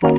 Hey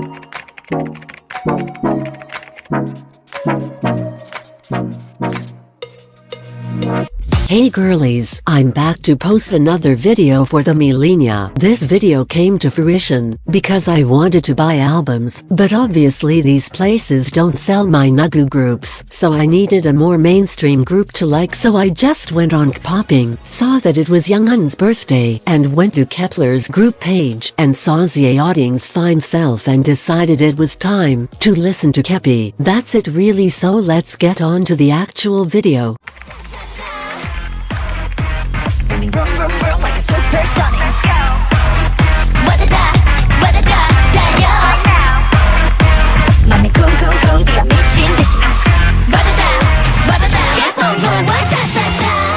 girlies, I'm back to post another video for the millennia. This video came to fruition because I wanted to buy albums, but obviously these places don't sell my Nugu groups, so I needed a more mainstream group to like, so I just went on Popping, saw that it was Youngun's birthday, and went to Kep1er's group page and saw Xiaoting's fine self and decided it was time to listen to Kepi. That's it really, so let's get on to the actual video. Vroom, vroom, vroom, like a supersonic. 달려. 맘이 쿵쿵쿵 뛰어 미친 듯이.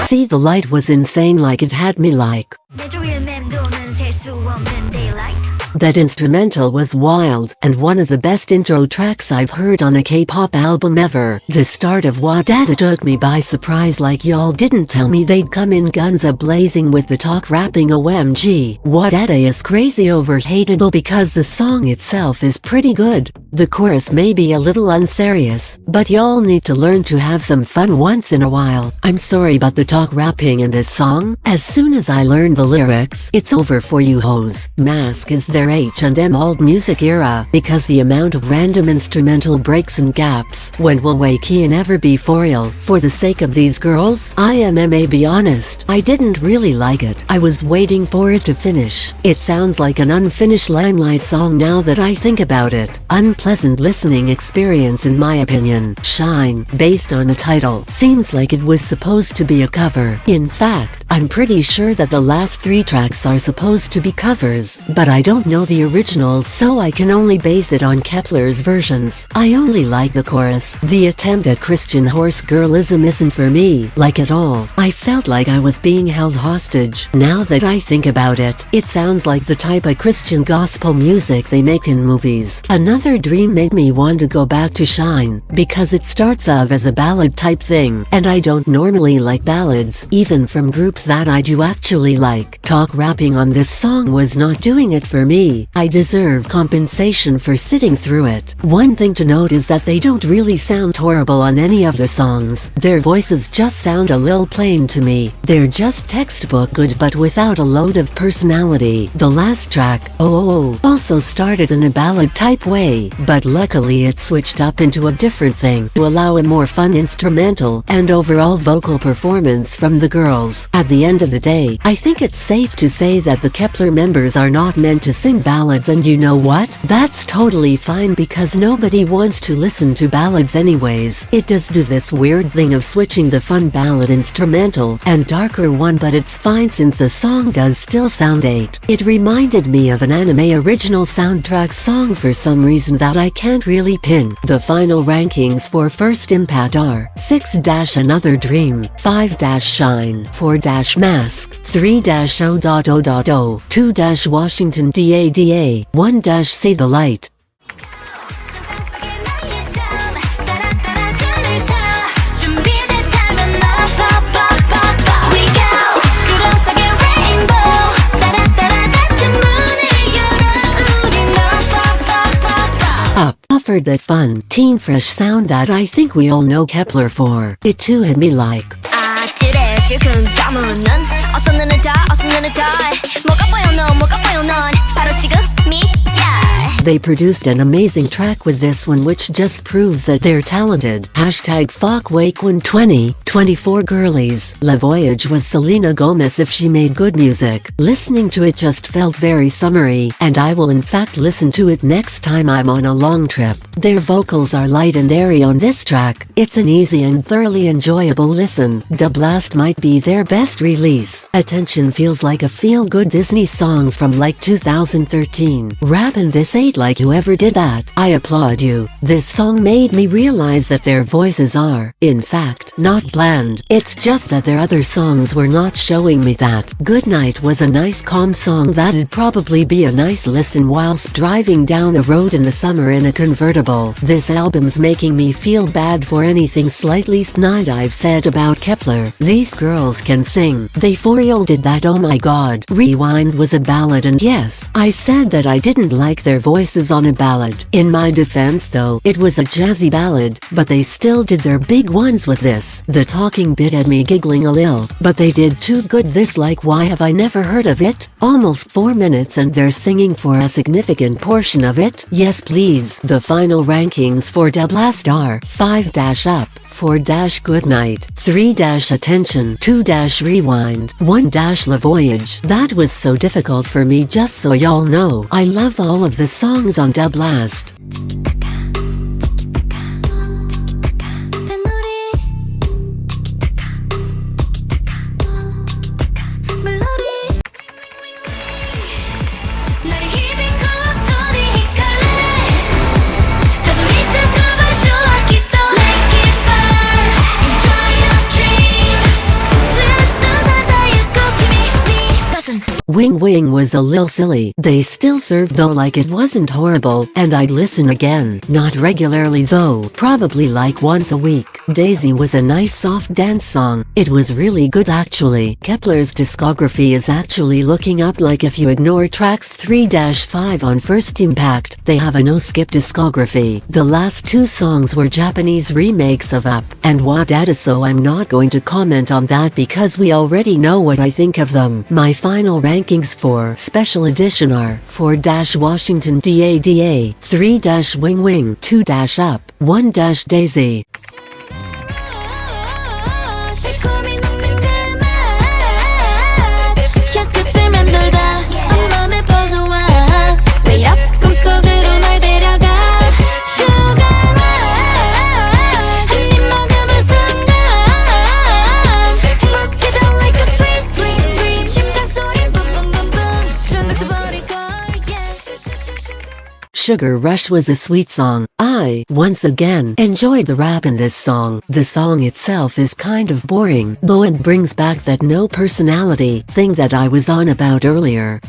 See, the light was insane, like it had me like. 내 주위에 맴도는 셀 수 없는 daylight. That instrumental was wild, and one of the best intro tracks I've heard on a K-pop album ever. The start of Wadada took me by surprise, like y'all didn't tell me they'd come in guns a-blazing with the talk rapping. OMG. Wadada is crazy overhateable because the song itself is pretty good. The chorus may be a little unserious, but y'all need to learn to have some fun once in a while. I'm sorry about the talk rapping in this song. As soon as I learned the lyrics, it's over for you hoes. Mask is their H&M old music era, because the amount of random instrumental breaks and gaps, when will Wakey ever be for real? For the sake of these girls, be honest, I didn't really like it. I was waiting for it to finish. It sounds like an unfinished Limelight song now that I think about it. Unpleasant listening experience in my opinion. Shine, based on a title, seems like it was supposed to be a cover. In fact, I'm pretty sure that the last 3 tracks are supposed to be covers, but I don't know the originals, so I can only base it on Kep1er's versions. I only like the chorus. The attempt at Christian horse girlism isn't for me, like at all. I felt like I was being held hostage. Now that I think about it, it sounds like the type of Christian gospel music they make in movies. Another Dream made me want to go back to Shine, because it starts off as a ballad type thing, and I don't normally like ballads, even from groups that I do actually like. Talk rapping on this song was not doing it for me. I deserve compensation for sitting through it. One thing to note is that they don't really sound horrible on any of the songs. Their voices just sound a little plain to me. They're just textbook good but without a load of personality. The last track, Oh, also started in a ballad type way, but luckily it switched up into a different thing to allow a more fun instrumental and overall vocal performance from the girls. At the end of the day, I think it's safe to say that the Kep1er members are not meant to sing ballads, and you know what? That's totally fine because nobody wants to listen to ballads anyways. It does do this weird thing of switching the fun ballad instrumental and darker one, but it's fine since the song does still sound 8. It reminded me of an anime original soundtrack song for some reason that I can't really pin. The final rankings for First Impact are 6-Another Dream, 5-Shine, 4-Mask, 3-0.0.0, 2-Washington DADA, 1-See the Light. Offered that fun, teen fresh sound that I think we all know Kep1er for. It too had me like. They produced an amazing track with this one, which just proves that they're talented. #FuckWakeOne2024 girlies. La Voyage was Selena Gomez if she made good music. Listening to it just felt very summery, and I will in fact listen to it next time I'm on a long trip. Their vocals are light and airy on this track. It's an easy and thoroughly enjoyable listen. Da Blast might be their best release. Attention feels like a feel-good Disney song from like 2013. Rapping this ain't like whoever did that. I applaud you. This song made me realize that their voices are, in fact, not bland. It's just that their other songs were not showing me that. Goodnight was a nice calm song that'd probably be a nice listen whilst driving down a road in the summer in a convertible. This album's making me feel bad for anything slightly snide I've said about Kep1er. These girls can sing. They for real did that, oh my god. Rewind was a ballad, and yes, I said that I didn't like their voice voices on a ballad. In my defense though, it was a jazzy ballad, but they still did their big ones with this. The talking bit had me giggling a lil, but they did too good this like why have I never heard of it? Almost 4 minutes and they're singing for a significant portion of it? Yes please. The final rankings for Da Blast are 5-up, 4-Goodnight, 3-Attention, 2-Rewind, 1-La Voyage. That was so difficult for me, just so y'all know. I love all of the songs on Da Blast. Wing Wing was a lil silly. They still served though, like it wasn't horrible, and I'd listen again. Not regularly though, probably like once a week. Daisy was a nice soft dance song. It was really good actually. Kep1er's discography is actually looking up, like if you ignore tracks 3-5 on First Impact, they have a no-skip discography. The last 2 songs were Japanese remakes of Up and Wa Dada, so I'm not going to comment on that because we already know what I think of them. My final rankings for Special Edition are 4-Washington DADA, 3-Wing Wing, 2-Up, 1-Daisy. Sugar Rush was a sweet song. I, once again, enjoyed the rap in this song. The song itself is kind of boring, though it brings back that no personality thing that I was on about earlier.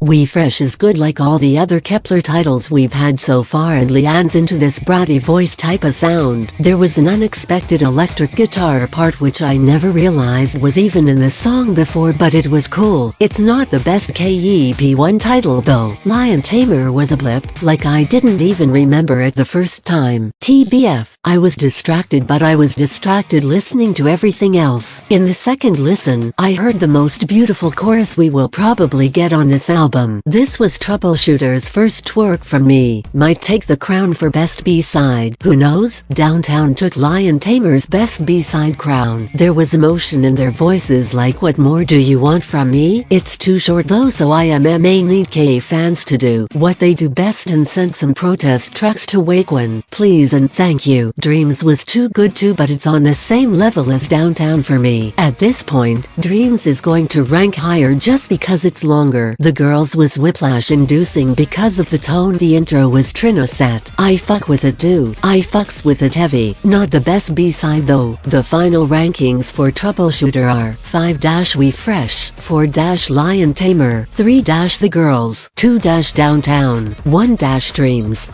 We Fresh is good like all the other Kep1er titles we've had so far, and leans into this bratty voice type of sound. There was an unexpected electric guitar part which I never realized was even in the song before, but it was cool. It's not the best KEP1 title though. Lion Tamer was a blip, like I didn't even remember it the first time. TBF, I was distracted, but I was distracted listening to everything else. In the second listen, I heard the most beautiful chorus we will probably get on this album. This was Troubleshooter's first work from me. Might take the crown for best B-side. Who knows? Downtown took Lion Tamer's best B-side crown. There was emotion in their voices, like what more do you want from me? It's too short though, so IMMA need K fans to do what they do best and send some protest tracks to Waquan. Please and thank you. Dreams was too good too, but it's on the same level as Downtown for me. At this point, Dreams is going to rank higher just because it's longer. The Girls was whiplash inducing because of the tone. The intro was Trina set. I fuck with it too. I fucks with it heavy. Not the best B-side though. The final rankings for Troubleshooter are 5-We Fresh, 4-Lion Tamer, 3-The Girls, 2-Downtown, 1-Dreams.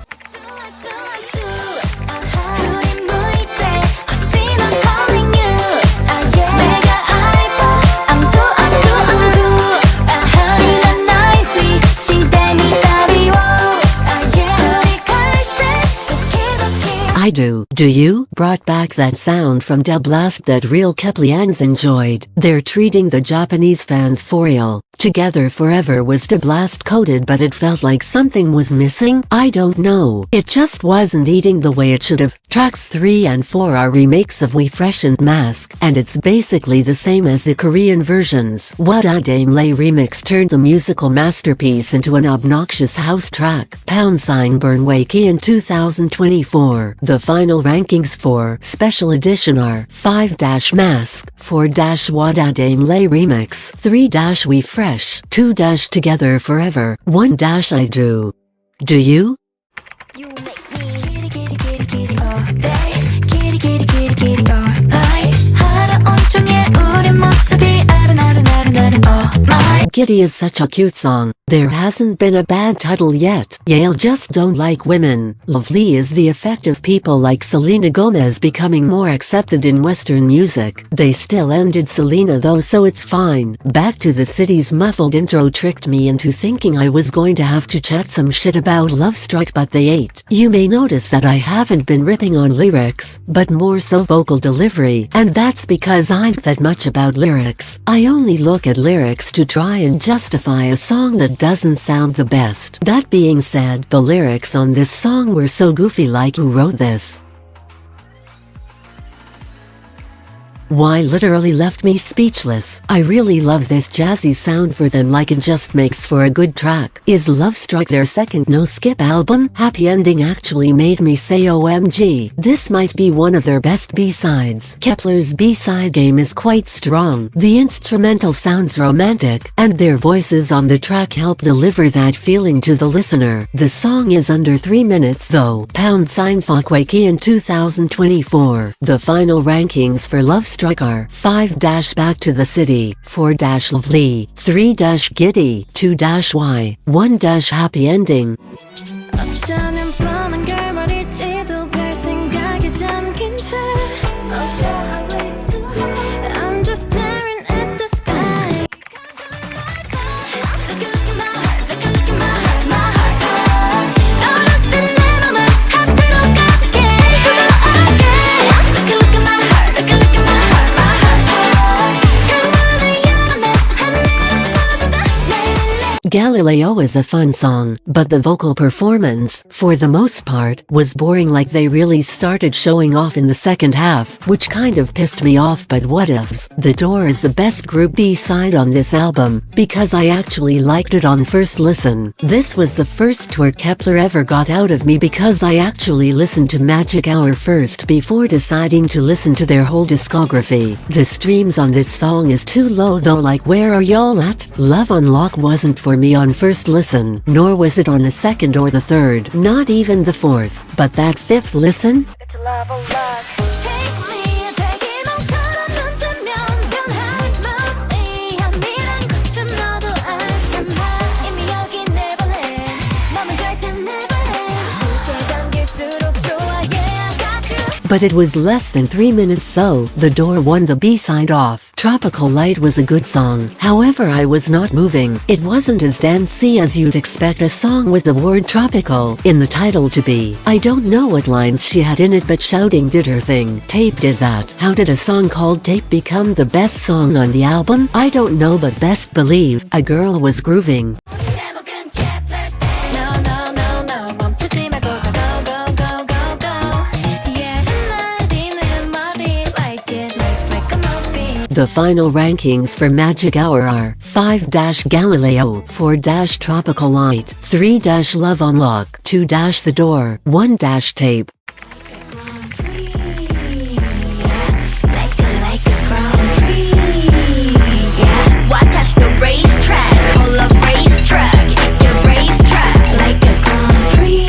I do. Do you? Brought back that sound from Da Blast that real Keplians enjoyed. They're treating the Japanese fans for real. Together Forever was Da Blast coded, but it felt like something was missing. I don't know. It just wasn't eating the way it should have. Tracks 3 and 4 are remakes of We Fresh and Mask, and it's basically the same as the Korean versions. Wada Dame Lay remix turned a musical masterpiece into an obnoxious house track. # Burn Wakey in 2024. The final rankings for Special Edition are 5-Mask, 4-Wada Dame Lay remix, 3-We Fresh, 2-Together Forever, 1-I Do. Do you? You make me kitty kitty kitty all day kitty kitty kitty kitty all night 하루 온종일 우리 모습이 아른아른아른아른 all my Giddy is such a cute song. There hasn't been a bad title yet. Yale just don't like women. Lovely is the effect of people like Selena Gomez becoming more accepted in Western music. They still ended Selena though, so it's fine. Back to the City's muffled intro tricked me into thinking I was going to have to chat some shit about Love Struck, but they ate. You may notice that I haven't been ripping on lyrics, but more so vocal delivery, and that's because I'm that much about lyrics. I only look at lyrics to try and justify a song that doesn't sound the best. That being said, the lyrics on this song were so goofy, like who wrote this? Why literally left me speechless. I really love this jazzy sound for them, like it just makes for a good track. Is Love Struck their second no-skip album? Happy Ending actually made me say OMG. This might be one of their best B-sides. Kep1er's B-side game is quite strong. The instrumental sounds romantic, and their voices on the track help deliver that feeling to the listener. The song is under 3 minutes though. #Fuckwakey in 2024. The final rankings for Love Struck are 5 Back to the City, 4 Lovely, 3 Giddy, 2 Y, 1 Happy Ending. 어쩌면 뻔한 결말일지도 별 생각에 잠긴 채 I'm just staring at the sky. Look at my heart, look at my heart, my heart. 어느새 내 맘을 하트로 가득해. 수고하게. Look at my heart, look at my heart, my heart. 창문을 열어내 하늘을 보다. Galileo is a fun song, but the vocal performance, for the most part, was boring, like they really started showing off in the second half, which kind of pissed me off, but whatevs. The Door is the best group B-side on this album, because I actually liked it on first listen. This was the first tour Kep1er ever got out of me, because I actually listened to Magic Hour first before deciding to listen to their whole discography. The streams on this song is too low though, like where are y'all at? Love Unlock wasn't for me on first listen, nor was it on the second or the third, not even the fourth, but that fifth listen? Take me, take it 너처럼 눈 뜨면 변할 맘이 아니란 것좀 너도 알잖아. 이미 여기 Neverland, 맘은 절대 Neverland. 그때 잠길수록 좋아, yeah, I got you. But it was less than 3 minutes, so The Door won the B-side off. Tropical Light was a good song, however I was not moving. It wasn't as dancey as you'd expect a song with the word tropical in the title to be. I don't know what lines she had in it, but shouting did her thing. Tape did that. How did a song called Tape become the best song on the album? I don't know, but best believe, a girl was grooving. 제목은 Kep1er's Day. No, no, no, no. 멈추지 말고 go, go, go, go, go. Yeah, 흩날리는 머리 like it looks like a movie. The final rankings for Magic Hour are 5 Galileo, 4 Tropical Light, 3 Love Unlock, 2 The Door, 1 Tape. Like a Grand Prix. Yeah. Why touch the racetrack? Hold up racetrack. Your racetrack. Like a Grand Prix.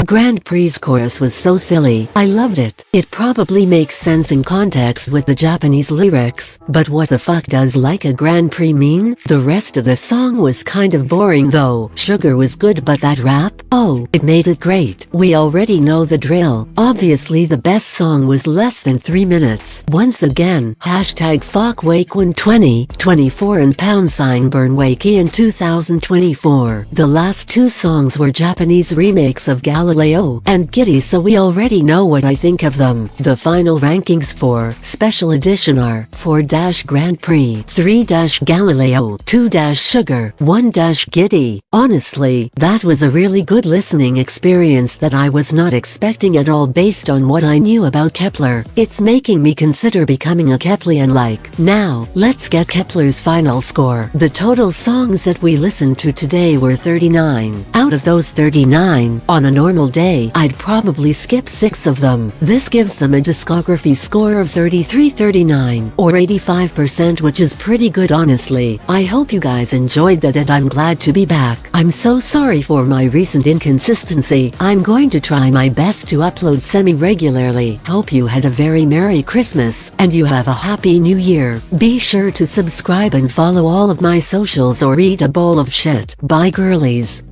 Grand Prix's chorus was so silly. I loved it. It probably makes sense in context with the Japanese lyrics, but what the fuck does like a Grand Prix mean? The rest of the song was kind of boring though. Sugar was good, but that rap? Oh, it made it great. We already know the drill. Obviously the best song was less than 3 minutes. Once again, #FuckWake1 2024 and #BurnWakey in 2024. The last two songs were Japanese remakes of Galileo and Giddy, so we already know what I think of them. The final rankings for Special Edition are 4 Grand Prix, 3 Galileo, 2 Sugar, 1 Giddy. Honestly, that was a really good listening experience that I was not expecting at all based on what I knew about Kep1er. It's making me consider becoming a Keplian-like. Now, let's get Kep1er's final score. The total songs that we listened to today were 39. Out of those 39, on a normal day, honestly, I'd probably skip 6 of them. This gives them a discography score of 33-39, or 85%, which is pretty good honestly. I hope you guys enjoyed that and I'm glad to be back. I'm so sorry for my recent inconsistency. I'm going to try my best to upload semi-regularly. Hope you had a very Merry Christmas, and you have a Happy New Year. Be sure to subscribe and follow all of my socials or eat a bowl of shit. Bye girlies.